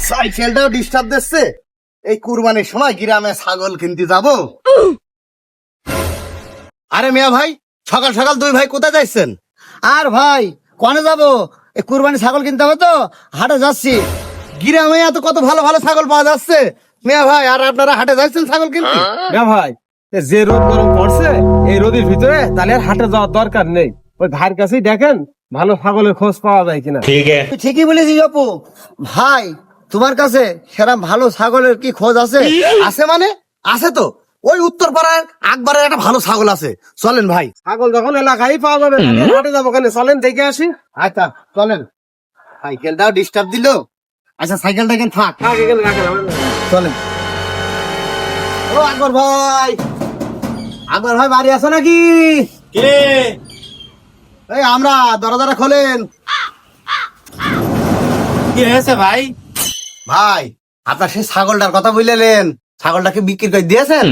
সাইকেলটাও disturb দিচ্ছে। এই কুরবানির সময় গ্রামে ছাগল কিনতে যাব। আরে মিয়া ভাই, সকাল সকাল দুই ভাই কোথায় যাচ্ছেন? আর ভাই কনে যাব? এই কুরবানি ছাগল কিনতে হবে তো, হাটে যাচ্ছি। গ্রামে এত কত ভালো ভালো ছাগল পাওয়া যাচ্ছে মিয়া ভাই, আর আপনারা হাটে যাচ্ছেন ছাগল কিনতে? না ভাই, যে রোদ গরম পড়ছে এই রোদের ভিতরে তাহলে আর হাটে যাওয়ার দরকার নেই। ওই ভাইয়ের কাছেই দেখেন ভালো ছাগলের খোঁজ পাওয়া যায় কিনা। তুই ঠিকই বলেছিস অপু ভাই, তোমার কাছে সেরকম ভালো ছাগলের কি খোঁজ আছে? আছে মানে? আছে তো, ওই উত্তর পাড়ার আকবরের একটা ভালো ছাগল আছে, চলেন ভাই। ছাগল যখন এলাকায় পাওয়া যাবে হাটে যাবো কেন, চলেন দেখে আসি। আচ্ছা চলেন। সাইকেলটাও ডিস্টার্ব দিল। আচ্ছা সাইকেলটা এখানে থাক, চলেন। ও আকবর ভাই, আকবর ভাই বাড়ি আছো নাকি? কে? এই আমরা, দরজাটা খোলেন। কি হয়েছে ভাই? ভাই আপনার সেই ছাগলটার কথা বললেন, ছাগলটাকে বিক্রি করে দিয়েছেন?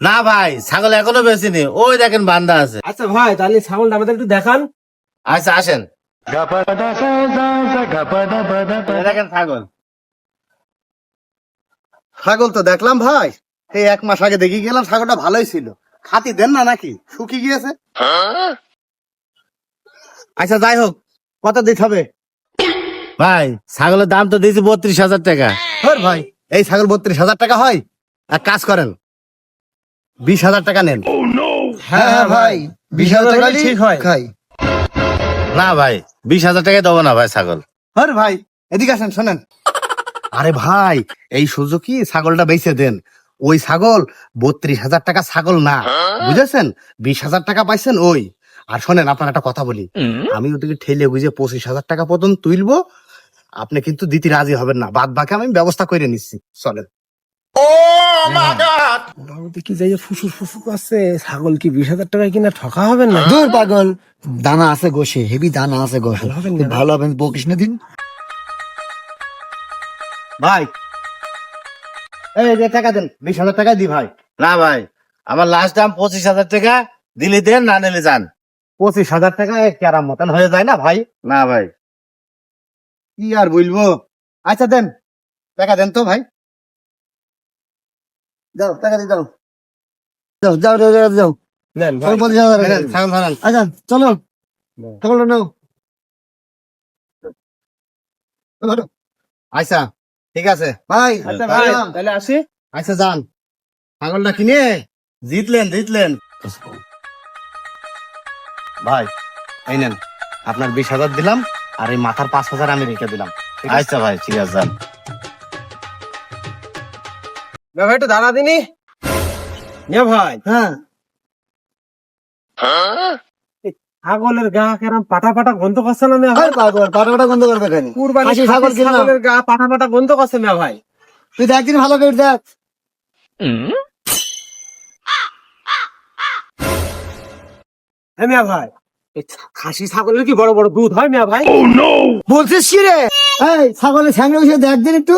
না ভাই, ছাগল এখনো বেশিনি, ওই দেখেন বান্দা আছে। আচ্ছা ভাই, তাহলে ছাগলটা আমাদের একটু দেখান। আচ্ছা আসেন, এই দেখেন ছাগল। ছাগল তো দেখলাম ভাই, এই 1 মাস আগে দেখি গেলাম, ছাগলটা ভালোই ছিল। খাতি দেন না নাকি শুকিয়ে গিয়েছে? আচ্ছা যাই হোক, কত দিতে হবে? ভাই ছাগলের দাম তো দিয়েছি 32,000 টাকা। হ্যাঁ ভাই, এই ছাগল 32,000 টাকা হয়? এক কাজ করেন, 20,000 টাকা নেন। হ্যাঁ ভাই, 20,000 টাকা ঠিক হয়। খাই। না ভাই, 20,000 টাকায় দেবো না ভাই ছাগল। হ্যাঁ ভাই, এদিকে আসেন শোনেন। আরে ভাই, এই সুযোগই ছাগলটা বেচে দেন। ওই ছাগল 32,000 টাকা ছাগল না, বুঝেছেন? 20,000 টাকা পাইছেন ওই। আর শোনেন, আপনার একটা কথা বলি, আমি ওদিকে ঠেলে বুঝে 25,000 টাকা পর্যন্ত তুলবো, আপনি কিন্তু দিতে রাজি হবেন না, বাদ বাকি আমি ব্যবস্থা করে নিচ্ছি, চলেন। কি যাই ফুসুর ফুসুর আছে, ছাগল কি 20,000 টাকায় কিনা ঠকা হবে না? দূর পাগল, দানা আছে গোশে, হেভি দানা আছে গোশে, ভালো হবে বকিস না দিন। ভাই এই যে টাকা দেন, 20,000 টাকা দি ভাই। না ভাই, আমার লাস্ট দাম 25,000 টাকা, দিলে দেন, না নিলে যান। 25,000 টাকা ক্যারাম মতন হয়ে যায় না ভাই? না ভাই, কি আর বলবো। আচ্ছা দেন, টাকা দেন তো ভাই। যাও টাকা দিয়ে যাও, যাও যাও যাও যাও, যাও। নেন ভাই। 25,000 টাকা। ছাগল ধরেন। আচ্ছা চলো, ছাগলটা নাও। আচ্ছা ঠিক আছে ভাই আচ্ছা ভাই, গেলাম। তাহলে আসি। আচ্ছা যান, ছাগলটা কিনে জিতলেন জিতলেন। ভাই এই নেন, আপনার 20,000 দিলাম, আর এই মাথার 5,000 আমি রেখে দিলাম। ঠিক আছে? আচ্ছা ভাই ঠিক আছে, যান। ভাই একটু দাঁড়া দিনি। মিয়া ভাই, হ্যাঁ ছাগলের গা কেরাম পাটা পাটা গন্ধ করছে না মিয়া ভাই? আর পাগল, পাটা গন্ধ করবে কেন? কুরবানি খাসি ছাগল কিনলাম। ছাগলের গা পাটা পাটা গন্ধ করছে মিয়া ভাই। তুই দেখ দিন ভালো করে দেখ। হ্যাঁ মিয়া ভাই, এই খাসি ছাগলের কি বড় বড় দুধ হয় মিয়া ভাই? বলছিস কি রে? এই ছাগলের সামনে বসে দেখ দিন একটু।